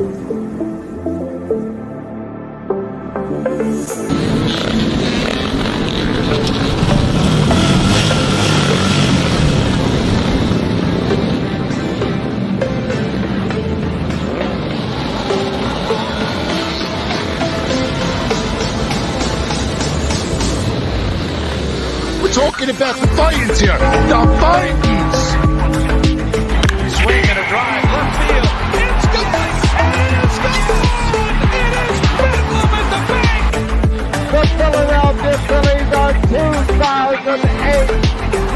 Talking about the Titans here. The Titans. Swing and a drive. Left field. It's gone. It is gone. It is bedlam at the bank. The Philadelphia Phillies are 2008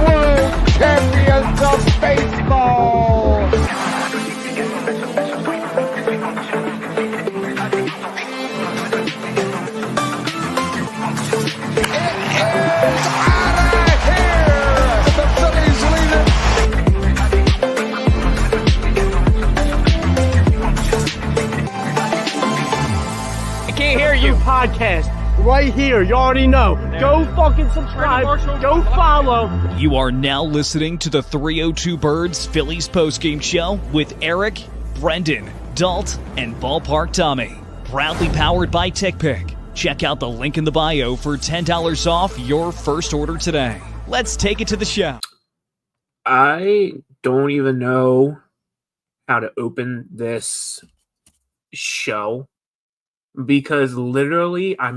World Champions of Baseball. Podcast right here. You already know. Go fucking subscribe. Go follow. You are now listening to the 302 Birds Phillies postgame show with Eric, Brendan, Dalt, and Ballpark Tommy. Proudly powered by TickPick. Check out the link in the bio for $10 off your first order today. Let's take it to the show. I don't even know how to open this show. Because literally, I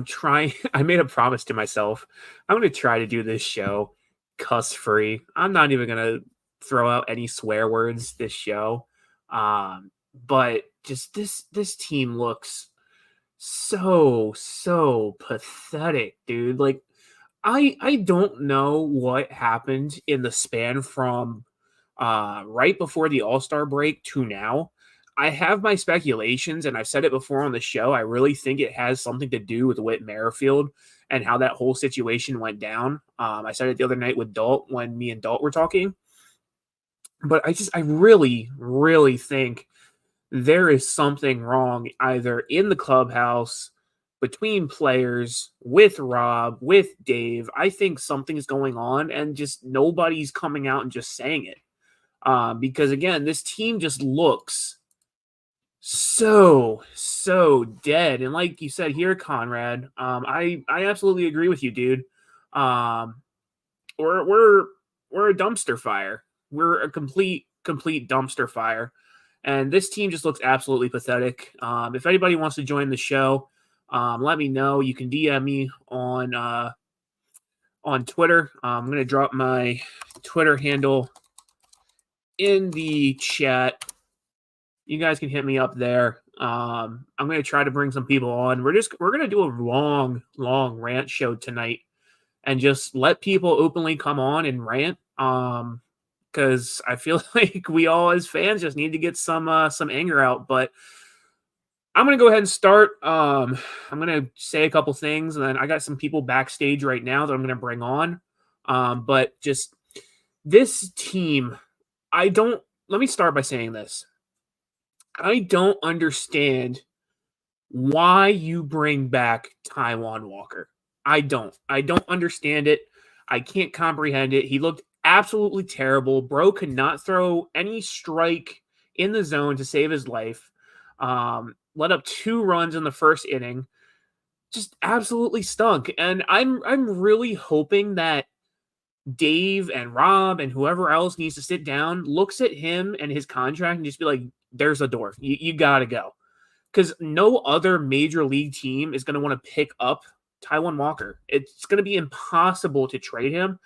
made a promise to myself. I'm going to try to do this show cuss-free. I'm not even going to throw out any swear words this show. But just this team looks so pathetic, dude. Like, I don't know what happened in the span from right before the All-Star break to now. I have my speculations, and I've said it before on the show. I really think it has something to do with Whit Merrifield and how that whole situation went down. I said it the other night with Dalt when me and Dalt were talking. But I really think there is something wrong either in the clubhouse, between players, with Rob, with Dave. I think something's going on, and just nobody's coming out and just saying it. Because, again, this team just looks so dead. And like you said here, Conrad, I absolutely agree with you, dude. We're a dumpster fire. We're a complete dumpster fire. And this team just looks absolutely pathetic. If anybody wants to join the show, let me know. You can DM me on Twitter. I'm going to drop my Twitter handle in the chat. You guys can hit me up there. I'm going to try to bring some people on. We're going to do a long rant show tonight and just let people openly come on and rant. Because I feel like we all as fans just need to get some anger out. But I'm going to go ahead and start. I'm going to say a couple things, and then I got some people backstage right now that I'm going to bring on. But just this team, let me start by saying this. I don't understand why you bring back Taijuan Walker. I don't understand it. I can't comprehend it. He looked absolutely terrible. Bro could not throw any strike in the zone to save his life. Let up 2 runs in the first inning. Just absolutely stunk. And I'm really hoping that Dave and Rob and whoever else needs to sit down, looks at him and his contract and just be like, there's a door. You got to go. Because no other major league team is going to want to pick up Taijuan Walker. It's going to be impossible to trade him.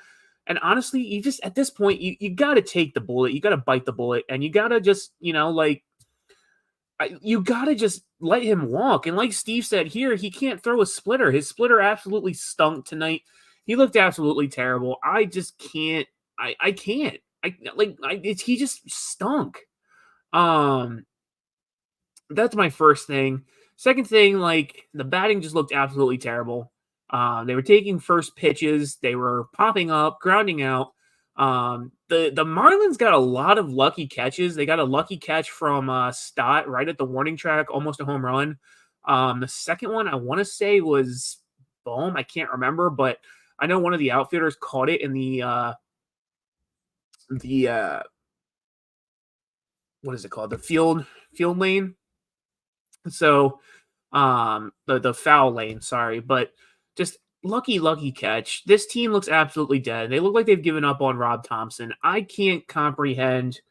And honestly, you just, at this point, you got to take the bullet. You got to bite the bullet. And you got to just, you got to just let him walk. And like Steve said here, he can't throw a splitter. His splitter absolutely stunk tonight. He looked absolutely terrible. I just can't. I can't. He just stunk. That's my first thing. Second thing, the batting just looked absolutely terrible. They were taking first pitches. They were popping up, grounding out. The Marlins got a lot of lucky catches. They got a lucky catch from Stott right at the warning track, almost a home run. The second one I want to say was Bohm. I can't remember, but I know one of the outfielders caught it in the what is it called? The field lane. So the foul lane, sorry, but just lucky catch. This team looks absolutely dead. They look like they've given up on Rob Thompson. I can't comprehend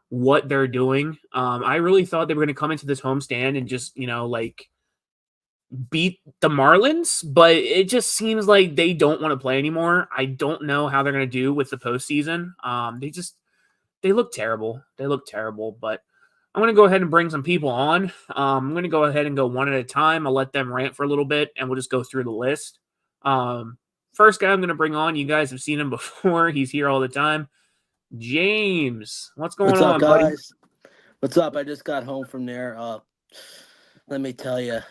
what they're doing. I really thought they were going to come into this homestand and just, like beat the Marlins, but it just seems like they don't want to play anymore. I don't know how they're going to do with the postseason. They look terrible. They look terrible, but I'm going to go ahead and bring some people on. I'm going to go ahead and go one at a time. I'll let them rant for a little bit, and we'll just go through the list. First guy I'm going to bring on, you guys have seen him before. He's here all the time. James, what's going What's on, up, guys? buddy? What's up? I just got home from there. Let me tell you,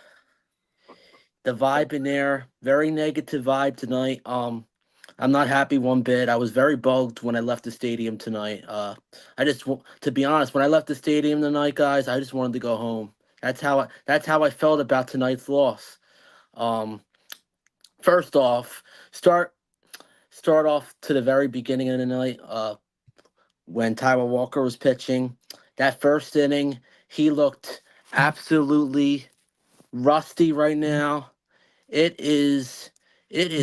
the vibe in there, very negative vibe tonight. I'm not happy one bit. I was very bugged when I left the stadium tonight. To be honest, when I left the stadium tonight, guys, I just wanted to go home. That's how I felt about tonight's loss. First off, start off to the very beginning of the night. When Tyler Walker was pitching, that first inning, he looked absolutely rusty right now. It is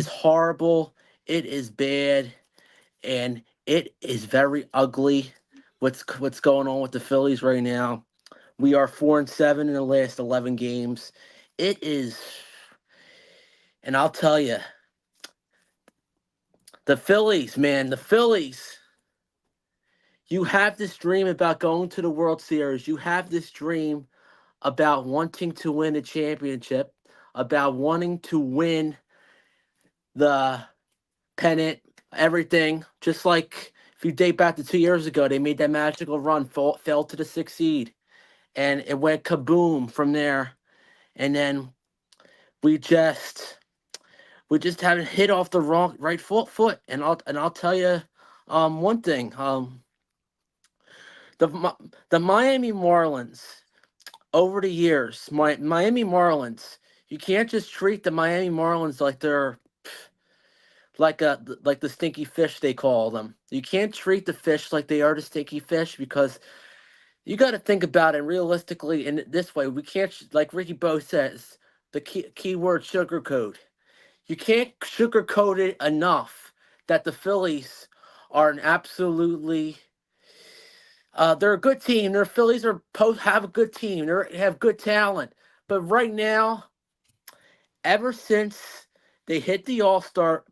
horrible. It is bad, and it is very ugly. What's going on with the Phillies right now? We are 4-7 in the last 11 games. It is, and I'll tell you, the Phillies, man, the Phillies. You have this dream about going to the World Series. You have this dream about wanting to win a championship, about wanting to win the pennant, everything. Just like if you date back to 2 years ago, they made that magical run, fell to the 6th seed, and it went kaboom from there. And then we just haven't hit off the right foot. And I'll tell you one thing. The Miami Marlins, over the years, Miami Marlins, you can't just treat the Miami Marlins like they're like the stinky fish they call them. You can't treat the fish like they are the stinky fish, because you got to think about it realistically in this way. We can't, like Ricky Bo says, the key word sugarcoat. You can't sugarcoat it enough that the Phillies are an absolutely they're a good team. Their Phillies have a good team. They have good talent. But right now, ever since they hit the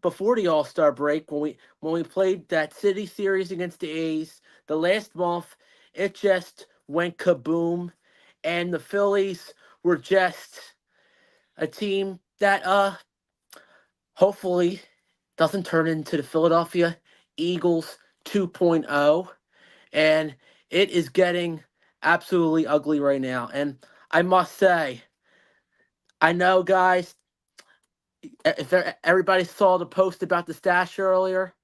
before the All-Star break, when we played that City Series against the A's, the last month, it just went kaboom, and the Phillies were just a team that hopefully doesn't turn into the Philadelphia Eagles 2.0, and it is getting absolutely ugly right now. And I must say, I know, guys, if everybody saw the post about the stash earlier,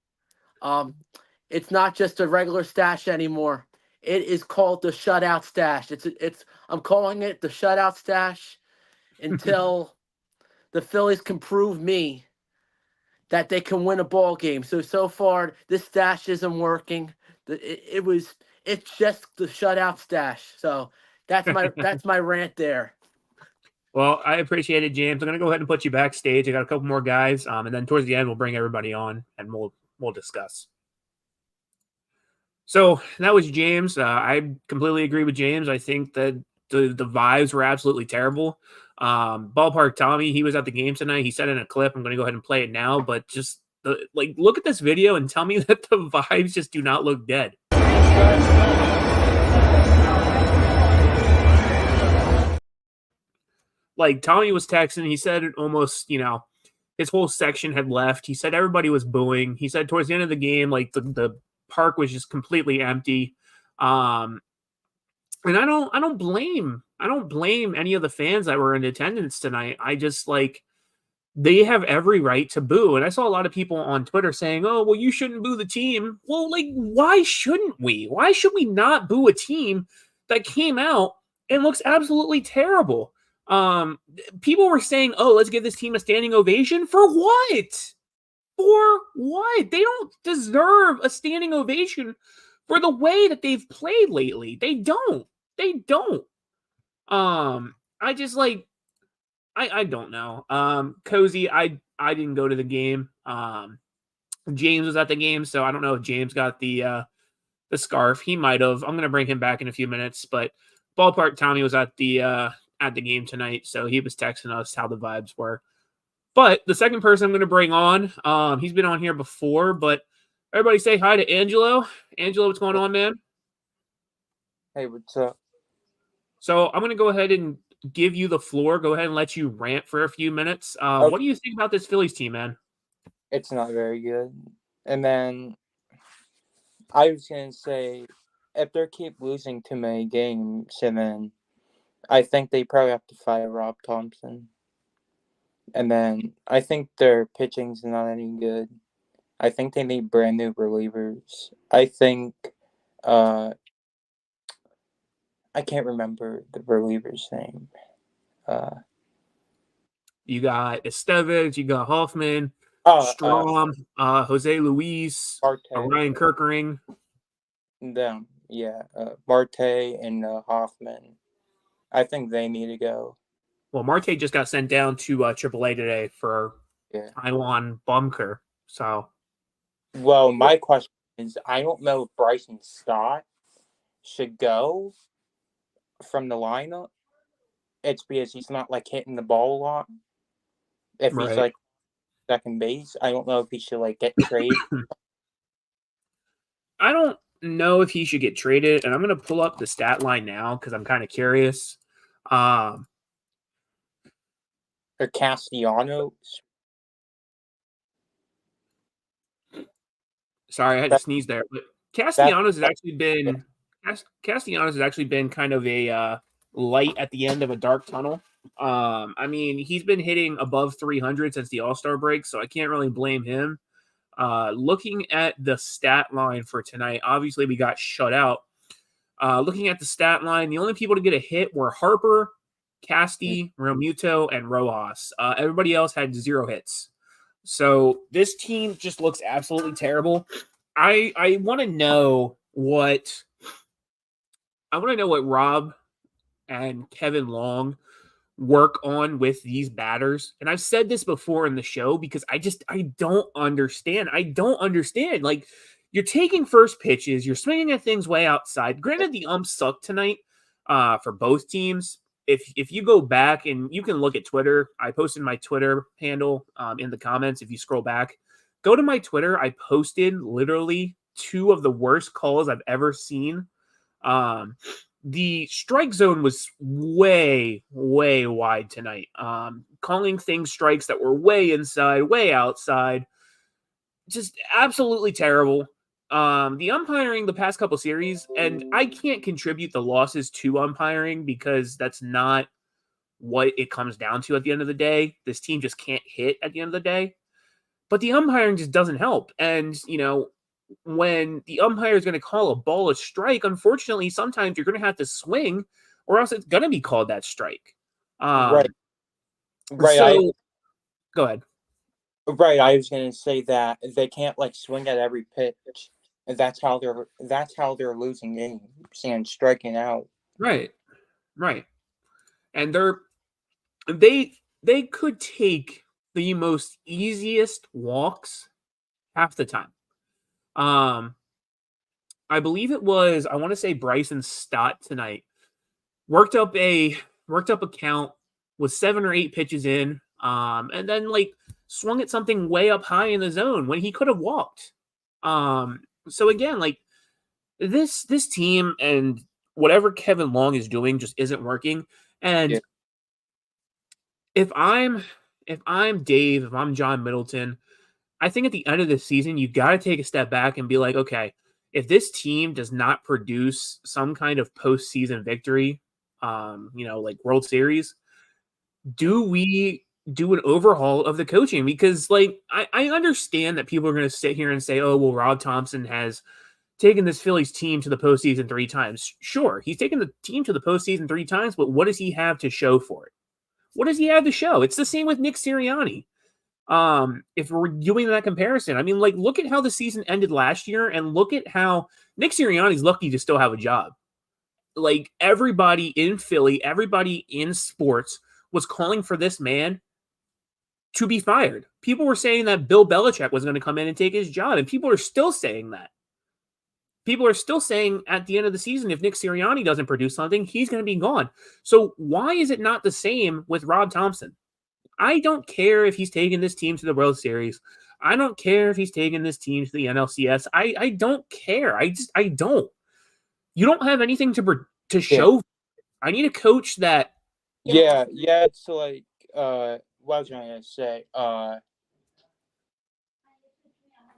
it's not just a regular stash anymore. It is called the shutout stash. I'm calling it the shutout stash until the Phillies can prove me that they can win a ball game. So far, this stash isn't working. It's just the shutout stash. So that's my rant there. Well, I appreciate it, James. I'm going to go ahead and put you backstage. I got a couple more guys, and then towards the end, we'll bring everybody on, and we'll discuss. So that was James. I completely agree with James. I think that the vibes were absolutely terrible. Ballpark Tommy, he was at the game tonight. He said in a clip, I'm going to go ahead and play it now, but just look at this video and tell me that the vibes just do not look dead. Like, Tommy was texting. He said it almost, his whole section had left. He said everybody was booing. He said towards the end of the game, like the park was just completely empty. And I don't blame any of the fans that were in attendance tonight. I just they have every right to boo. And I saw a lot of people on Twitter saying, "Oh, well, you shouldn't boo the team." Well, why shouldn't we? Why should we not boo a team that came out and looks absolutely terrible? People were saying, "Oh, let's give this team a standing ovation." For what? For what? They don't deserve a standing ovation for the way that they've played lately. They don't. I just like I don't know. Cozy, I didn't go to the game. James was at the game, so I don't know if James got the scarf. He might have. I'm gonna bring him back in a few minutes, but Ballpark Tommy was at the game tonight, so he was texting us how the vibes were. But the second person I'm going to bring on, he's been on here before, but everybody say hi to Angelo. Angelo, what's going on, man? Hey, what's up? So I'm going to go ahead and give you the floor. Go ahead and let you rant for a few minutes. What do you think about this Phillies team, man? It's not very good. And then I was going to say, if they keep losing too many games, and then I think they probably have to fire Rob Thompson. And then I think their pitching's not any good. I think they need brand new relievers. I think I can't remember the reliever's name. You got Estevez, you got Hoffman, Strom, Jose Luis, Ryan Kirkering. Them, yeah. Marte and Hoffman. I think they need to go. Well, Marte just got sent down to AAA today for Taiwan bunker. So, well, my question is, I don't know if Bryson Stott should go from the lineup. It's because he's not like hitting the ball a lot. If he's like second base, I don't know if he should like get traded. I don't know if he should get traded, and I'm going to pull up the stat line now because I'm kind of curious. Or Castellanos. Sorry, I had to sneeze there. But Castellanos has actually been kind of a light at the end of a dark tunnel. I mean, he's been hitting above 300 since the All-Star break, so I can't really blame him. Looking at the stat line for tonight, obviously we got shut out. Looking at the stat line, the only people to get a hit were Harper, Casti, Realmuto, and Rojas. Everybody else had 0 hits. So this team just looks absolutely terrible. I want to know what Rob and Kevin Long work on with these batters. And I've said this before in the show because I don't understand. I don't understand. Like, you're taking first pitches, you're swinging at things way outside. Granted, the umps sucked tonight for both teams. If you go back and you can look at Twitter, I posted my Twitter handle in the comments. If you scroll back, go to my Twitter. I posted literally 2 of the worst calls I've ever seen. The strike zone was way, way wide tonight. Calling things strikes that were way inside, way outside. Just absolutely terrible. The umpiring the past couple series, and I can't contribute the losses to umpiring because that's not what it comes down to at the end of the day. This team just can't hit at the end of the day. But the umpiring just doesn't help. And, when the umpire is going to call a ball a strike, unfortunately, sometimes you're going to have to swing or else it's going to be called that strike. Right. So, go ahead. Right. I was going to say that they can't like swing at every pitch. And that's how they're losing games and striking out. Right. And they could take the most easiest walks half the time. I believe it was, I want to say Bryson Stott tonight worked up a count with 7 or 8 pitches in, and then like swung at something way up high in the zone when he could have walked. So again, like this team and whatever Kevin Long is doing just isn't working. And if I'm Dave, if I'm John Middleton, I think at the end of the season, you got to take a step back and be like, okay, if this team does not produce some kind of postseason victory, like World Series, do we do an overhaul of the coaching? Because like, I understand that people are going to sit here and say, oh, well, Rob Thompson has taken this Phillies team to the postseason 3 times. Sure, he's taken the team to the postseason 3 times, but what does he have to show for it? What does he have to show? It's the same with Nick Sirianni. If we're doing that comparison, I mean, like, look at how the season ended last year and look at how Nick Sirianni's lucky to still have a job. like everybody in Philly, everybody in sports was calling for this man to be fired. People were saying that Bill Belichick was going to come in and take his job, and people are still saying that. People are still saying at the end of the season, if Nick Sirianni doesn't produce something, he's going to be gone. So why is it not the same with Rob Thompson? I don't care if he's taking this team to the World Series. I don't care if he's taking this team to the NLCS. I don't care. I don't. You don't have anything to show. I need a coach that. Yeah. It's like what was I going to say? I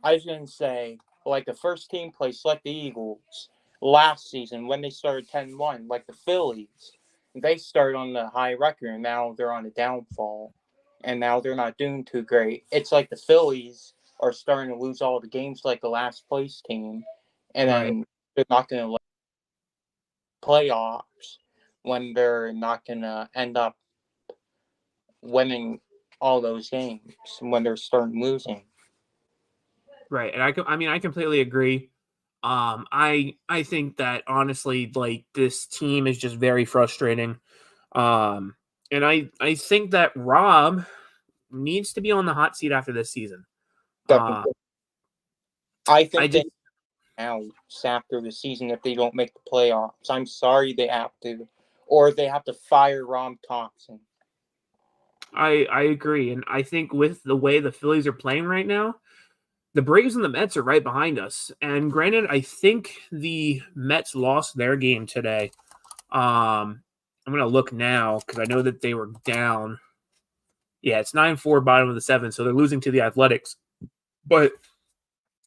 was going to say, like the first team place, like the Eagles last season when they started 10-1, like the Phillies, they started on the high record and now they're on a downfall, and now they're not doing too great. It's like the Phillies are starting to lose all the games like the last place team, and then they're not going to playoffs when they're not going to end up winning all those games when they're starting losing. Right, and I completely agree. I think that honestly, like this team is just very frustrating. And I think that Rob needs to be on the hot seat after this season. Definitely. I think they out after the season if they don't make the playoffs. I'm sorry they have to, or they have to fire Rob Thompson. I agree, and I think with the way the Phillies are playing right now, the Braves and the Mets are right behind us. And granted, I think the Mets lost their game today. I'm gonna look now because I know that they were down. Yeah, it's 9-4, bottom of the 7th, so they're losing to the Athletics. But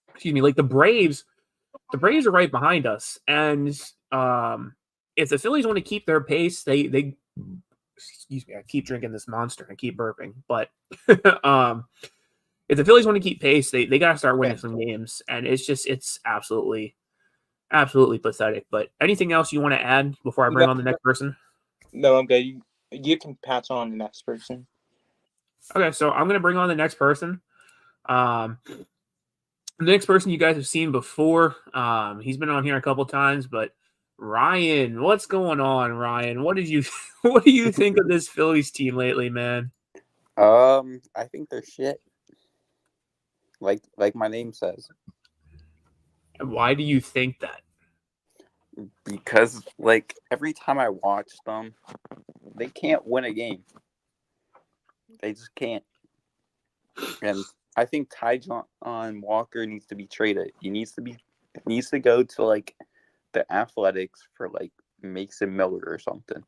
excuse me, like the Braves are right behind us, and if the Phillies want to keep their pace, they excuse me, I keep drinking this Monster and I keep burping, but if the Phillies want to keep pace, they got to start winning some games, and it's absolutely pathetic. But anything else you want to add before I bring on the next person? No, I'm good. You can pass on the next person. Okay, so I'm going to bring on the next person. The next person you guys have seen before. He's been on here a couple times, but Ryan, what's going on, Ryan? What do you think of this Phillies team lately, man? I think they're shit. Like my name says. And why do you think that? Because like every time I watch them, they can't win a game. They just can't. And I think Tyjon Walker needs to be traded. He needs to go to like the Athletics for like Mason Miller or something.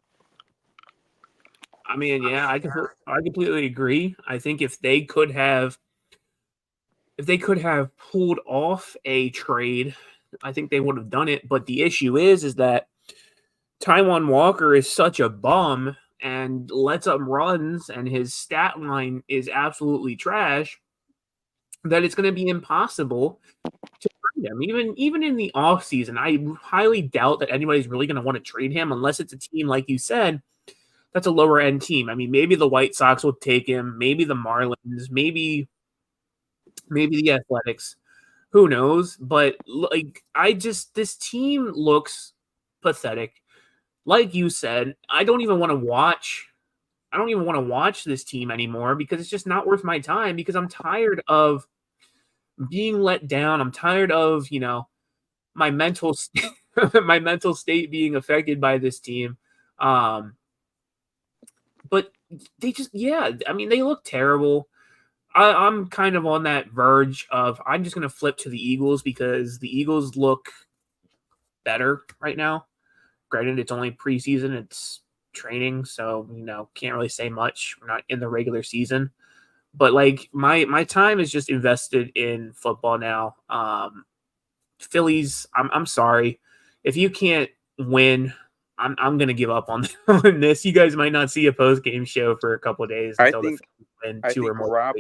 I mean, yeah, I completely agree. I think if they could have pulled off a trade, I think they would have done it. But the issue is that Taijuan Walker is such a bum and lets up runs, and his stat line is absolutely trash, that it's going to be impossible to trade him. Even in the offseason, I highly doubt that anybody's really going to want to trade him unless it's a team, like you said, that's a lower end team. I mean, maybe the White Sox will take him, maybe the Marlins, maybe the Athletics. Who knows? But like, this team looks pathetic. Like you said, I don't even want to watch this team anymore because it's just not worth my time, because I'm tired of being let down. I'm tired of, my mental my mental state being affected by this team. But they just, I mean, they look terrible. I'm kind of on that verge of I'm just going to flip to the Eagles because the Eagles look better right now. Granted, it's only preseason, it's training, so can't really say much. We're not in the regular season, but like my time is just invested in football now. Phillies, I'm sorry if you can't win. I'm gonna give up on this. You guys might not see a post game show for a couple of days until the Phillies win two or more. I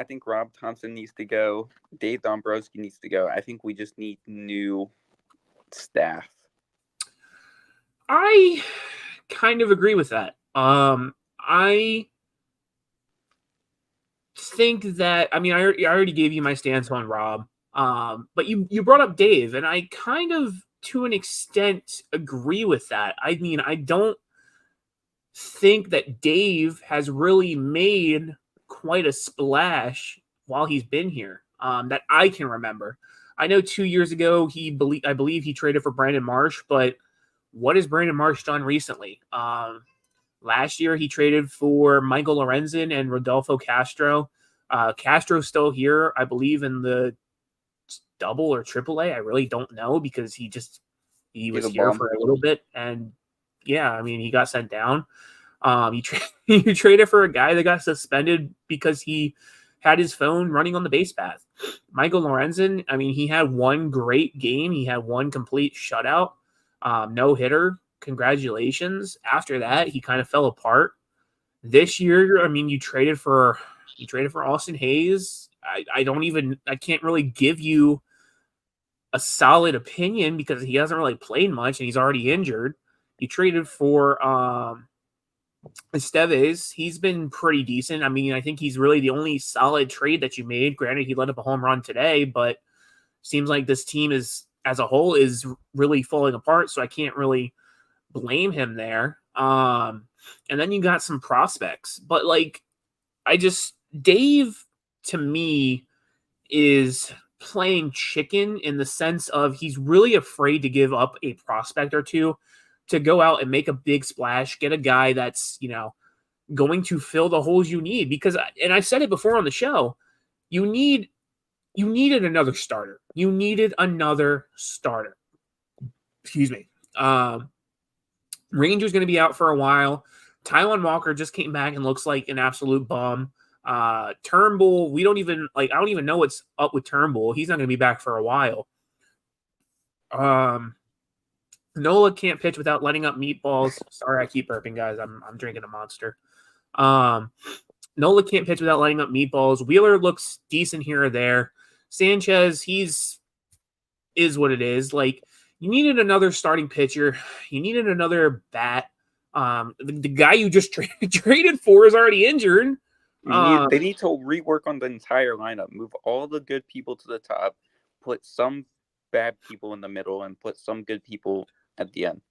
think Rob Thompson needs to go. Dave Dombrowski needs to go. I think we just need new staff. I kind of agree with that. I think that, I mean, I already gave you my stance on Rob. But you brought up Dave, and I kind of to an extent agree with that. I mean, I don't think that Dave has really made quite a splash while he's been here that I can remember. I know 2 years ago I believe he traded for Brandon Marsh, but what has Brandon Marsh done recently? Last year he traded for Michael Lorenzen and Rodolfo Castro. Castro's still here, I believe, in the double or triple A. I really don't know because he was here for a little bit, and yeah, I mean, he got sent down. You traded for a guy that got suspended because he had his phone running on the base path. Michael Lorenzen, I mean, he had one great game. He had one complete shutout, no hitter. Congratulations. After that, he kind of fell apart. This year, I mean, you traded for Austin Hayes. I can't really give you a solid opinion because he hasn't really played much and he's already injured. You traded for Esteves. He's been pretty decent. I mean, I think he's really the only solid trade that you made. Granted, he let up a home run today, but seems like this team as a whole is really falling apart, so I can't really blame him there. And then you got some prospects, but like Dave to me is playing chicken in the sense of he's really afraid to give up a prospect or two to go out and make a big splash, get a guy that's, going to fill the holes you need. Because, and I said it before on the show, you needed another starter. You needed another starter. Excuse me. Ranger's going to be out for a while. Taijuan Walker just came back and looks like an absolute bum. Turnbull, I don't even know what's up with Turnbull. He's not going to be back for a while. Nola can't pitch without letting up meatballs. Sorry, I keep burping, guys. I'm drinking a Monster. Nola can't pitch without letting up meatballs. Wheeler looks decent here or there. Sanchez, is what it is. Like, you needed another starting pitcher. You needed another bat. The guy you just traded for is already injured. They need to rework on the entire lineup. Move all the good people to the top. Put some bad people in the middle and put some good people at the end.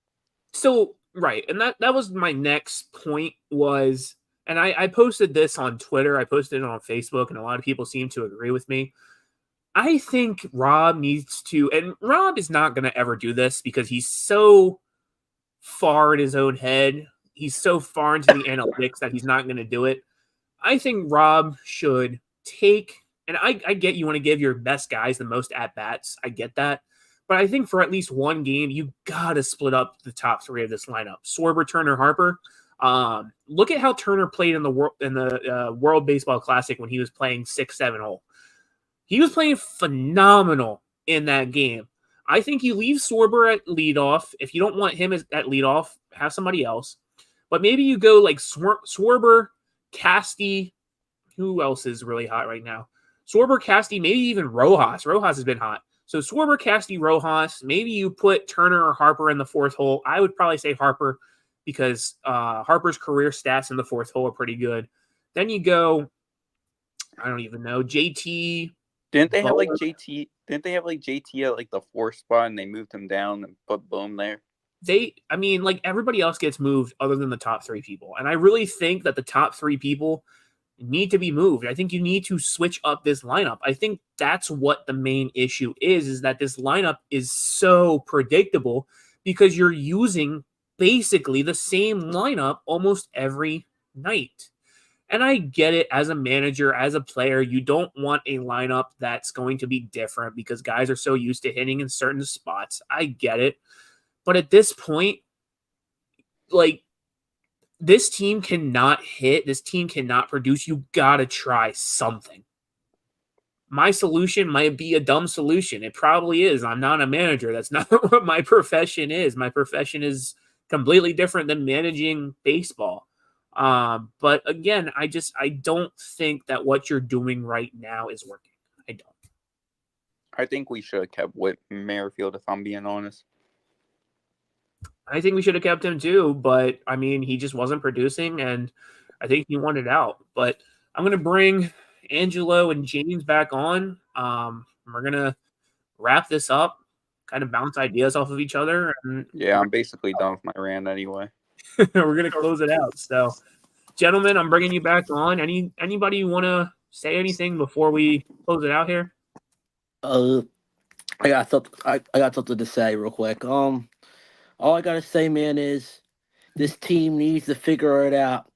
So, right. And that was my next point was, and I posted this on Twitter. I posted it on Facebook, and a lot of people seem to agree with me. I think Rob needs to, and Rob is not going to ever do this because he's so far in his own head. He's so far into the analytics that he's not going to do it. I think Rob should take, and I get you want to give your best guys the most at-bats. I get that. But I think for at least one game, you got to split up the top three of this lineup. Schwarber, Turner, Harper. Look at how Turner played in the World Baseball Classic when he was playing 6-7 hole. He was playing phenomenal in that game. I think you leave Schwarber at leadoff. If you don't want him at leadoff, have somebody else. But maybe you go like Schwarber, Casty. Who else is really hot right now? Schwarber, Casty, maybe even Rojas. Rojas has been hot. So Schwarber, Casty, Rojas. Maybe you put Turner or Harper in the fourth hole. I would probably say Harper because Harper's career stats in the fourth hole are pretty good. Then you go, I don't even know, JT. Didn't they have like JT at like the fourth spot and they moved him down and put Bohm there? Everybody else gets moved other than the top three people. And I really think that the top three people need to be moved. I think you need to switch up this lineup. I think that's what the main issue is that this lineup is so predictable because you're using basically the same lineup almost every night. And I get it as a manager, as a player, you don't want a lineup that's going to be different because guys are so used to hitting in certain spots. I get it. But at this point, like, this team cannot hit. This team cannot produce. You got to try something. My solution might be a dumb solution. It probably is. I'm not a manager. That's not what my profession is. My profession is completely different than managing baseball. But again, I don't think that what you're doing right now is working. I don't. I think we should have kept Whit Merrifield, if I'm being honest. I think we should have kept him too, but I mean, he just wasn't producing, and I think he wanted out. But I'm going to bring Angelo and James back on. We're going to wrap this up. kind of bounce ideas off of each other. And Yeah, I'm basically done with my rant anyway. we're gonna close it out. So, gentlemen, I'm bringing you back on. Anybody want to say anything before we close it out here? I got something. I got something to say real quick. All I gotta say, man, is this team needs to figure it out,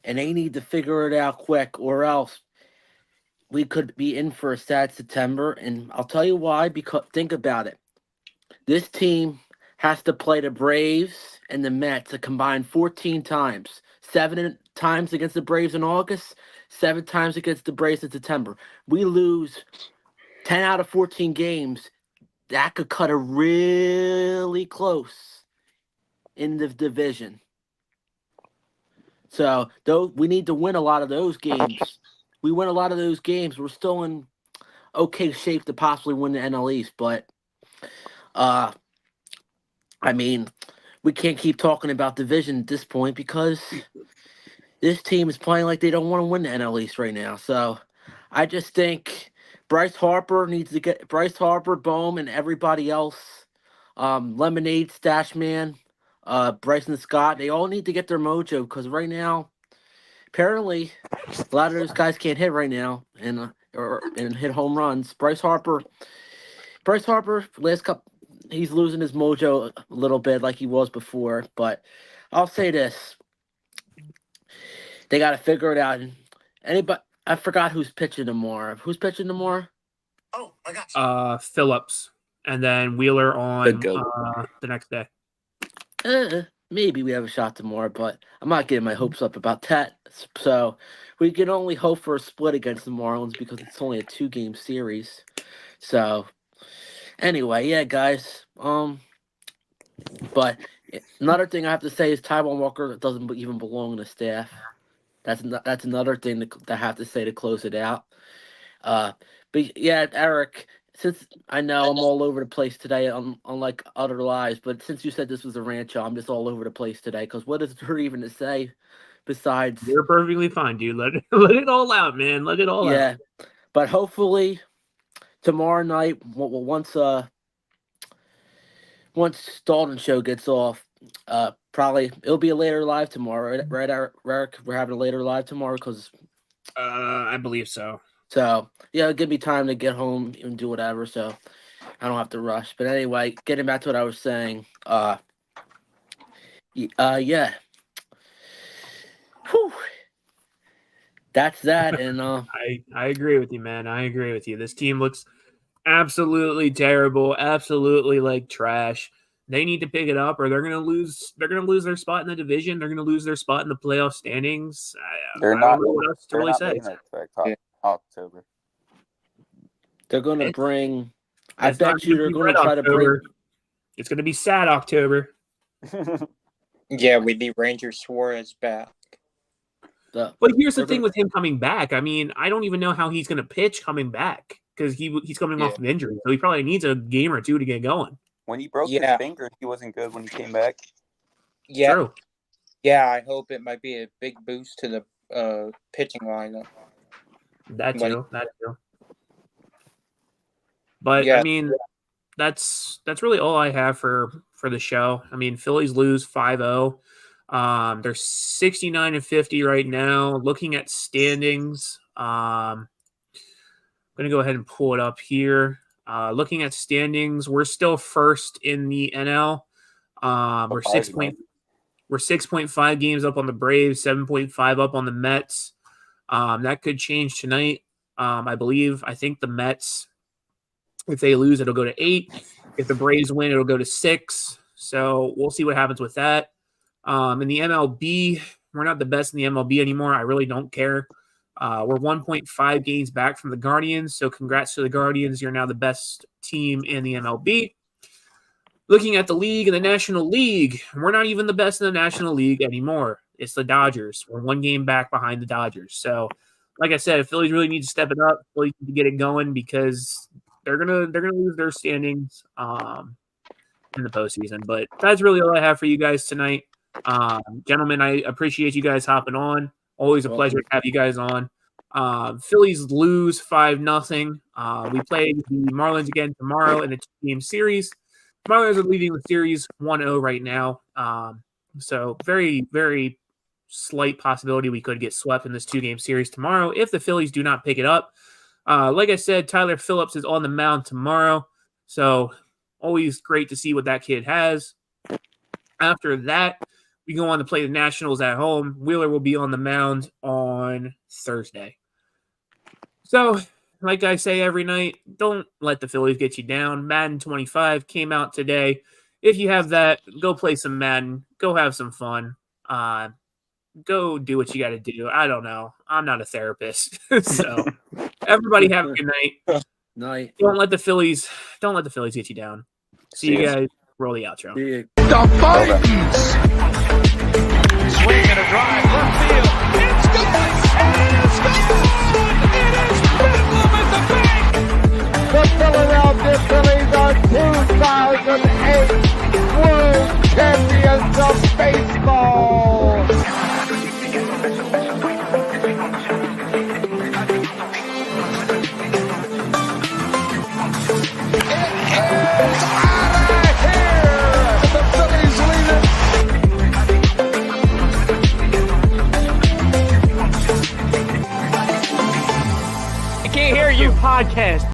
and they need to figure it out quick, or else we could be in for a sad September. And I'll tell you why. Because think about it. This team has to play the Braves and the Mets a combined 14 times. 7 times against the Braves in August, 7 times against the Braves in September. We lose 10 out of 14 games. That could cut it really close in the division. So, though we need to win a lot of those games. We win a lot of those games. We're still in okay shape to possibly win the NL East, but I mean, we can't keep talking about division at this point because this team is playing like they don't want to win the NL East right now. So I just think Bryce Harper, Bohm, and everybody else, Lemonade, Stash Man, Bryson Scott, they all need to get their mojo because right now, apparently, a lot of those guys can't hit right now and hit home runs. Bryce Harper, last couple. He's losing his mojo a little bit like he was before, but I'll say this. They got to figure it out. Anybody, I forgot who's pitching tomorrow. Who's pitching tomorrow? Oh, I got you. Phillips, and then Wheeler on the next day. Maybe we have a shot tomorrow, but I'm not getting my hopes up about that. So we can only hope for a split against the Marlins because it's only a 2-game series. So anyway, yeah, guys. But another thing I have to say is Taiwan Walker doesn't even belong in the staff. That's another thing that I have to say to close it out. But yeah, Eric, since I know I'm all over the place today, unlike other lives, but since you said this was a rant show, I'm just all over the place today. Because what is there even to say besides? You're perfectly fine, dude. Let it all out, man. Let it all out. Yeah, but hopefully tomorrow night, once Dalton show gets off, probably it'll be a later live tomorrow, right, Eric? We're having a later live tomorrow because I believe so. So yeah, it'll give me time to get home and do whatever, so I don't have to rush. But anyway, getting back to what I was saying, yeah. Whew. That's that, and I agree with you, man. I agree with you. This team looks absolutely terrible, absolutely like trash. They need to pick it up, or they're gonna lose. They're gonna lose their spot in the division. They're gonna lose their spot in the playoff standings. I don't know what else to really say. October. They're gonna bring. I bet you they're gonna try to bring. It's gonna be sad October. Yeah, we need Ranger Suarez back. But here's the thing with him coming back. I mean, I don't even know how he's gonna pitch coming back because he's coming off an injury, so he probably needs a game or two to get going. When he broke his finger, he wasn't good when he came back. Yeah. True. Yeah, I hope it might be a big boost to the pitching lineup. That too. But yeah. I mean, that's really all I have for the show. I mean, Phillies lose 5-0. They're 69-50 right now. Looking at standings, I'm gonna go ahead and pull it up here. Looking at standings, we're still first in the NL. We're 6.5 games up on the Braves, 7.5 up on the Mets. That could change tonight. I think the Mets, if they lose, it'll go to 8. If the Braves win, it'll go to 6. So we'll see what happens with that. In the MLB, we're not the best in the MLB anymore. I really don't care. We're 1.5 games back from the Guardians, so congrats to the Guardians. You're now the best team in the MLB. Looking at the league and the National League, we're not even the best in the National League anymore. It's the Dodgers. We're 1 game back behind the Dodgers. So, like I said, Phillies really need to step it up. Phillies need to get it going because they're gonna lose their standings in the postseason. But that's really all I have for you guys tonight. Gentlemen, I appreciate you guys hopping on. Always a pleasure to have you guys on. Phillies lose 5-0. We play the Marlins again tomorrow in a 2-game series. Marlins are leading the series 1-0 right now. So very, very slight possibility we could get swept in this 2-game series tomorrow if the Phillies do not pick it up. Like I said, Tyler Phillips is on the mound tomorrow. So always great to see what that kid has. After that, we go on to play the Nationals at home. Wheeler will be on the mound on Thursday. So, like I say every night, don't let the Phillies get you down. Madden 25 came out today. If you have that, go play some Madden. Go have some fun. Go do what you got to do. I don't know. I'm not a therapist. So, everybody have a good night. Night. Don't let the Phillies get you down. See you guys. Roll the outro. The Vikings! Swing and a drive, left field. It's gone! It is gone! It is Bedlam at the bank! The Philadelphia Phillies are 2008 World Champions of Baseball! Can't hear you. Podcast.